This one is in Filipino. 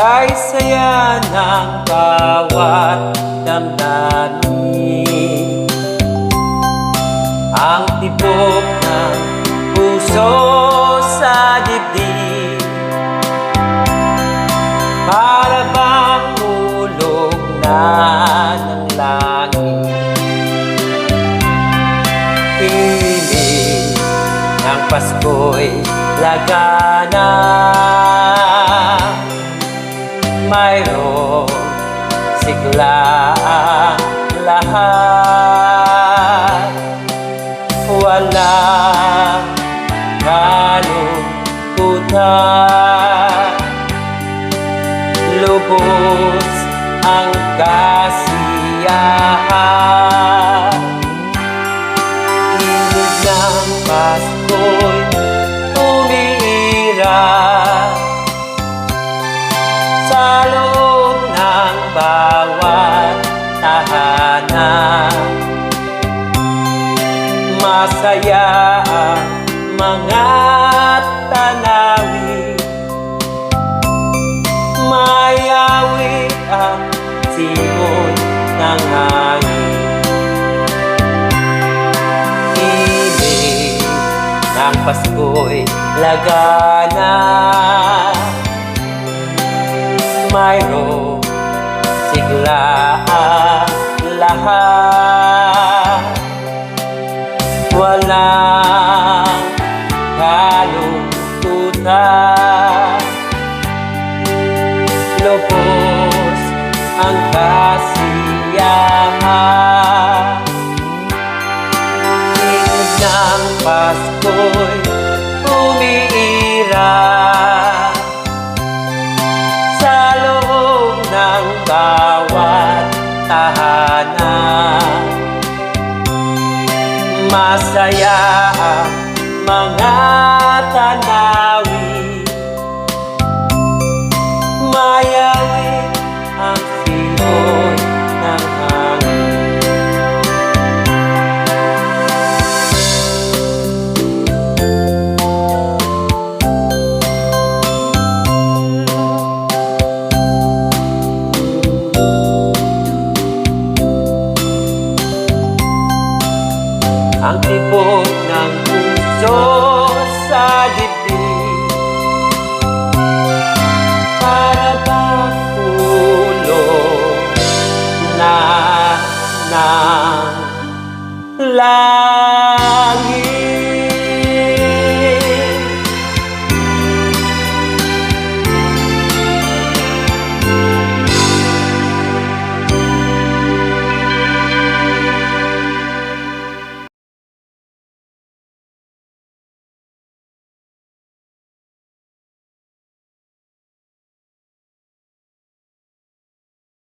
kay saya ng bawat damdamin. Ang tibok ng puso sa dibdib, para bang ulog na ng langit. Piling ng Pasko'y lagana, mayroong sigla ang lahat. Walang kalungkutan, lubos ang kasiyahan. Inig ng Pasko'y umiiral sa loob ng bawat tahanan. Masaya ang mga tanawin, mayawit ang simoy ng hangin. Inig ng Pasko'y lagana, mayroong sigla ang lahat. Walang kalungkutan, lubos ang kasiyahan. Inig ng Pasko'y umiiral sa loob ng bawat tahanan. Masaya ang mga tanawin, mayawit ang simoy ng hangin. Ang tibok ng puso sa dibdib, para bang ulog na ng langit.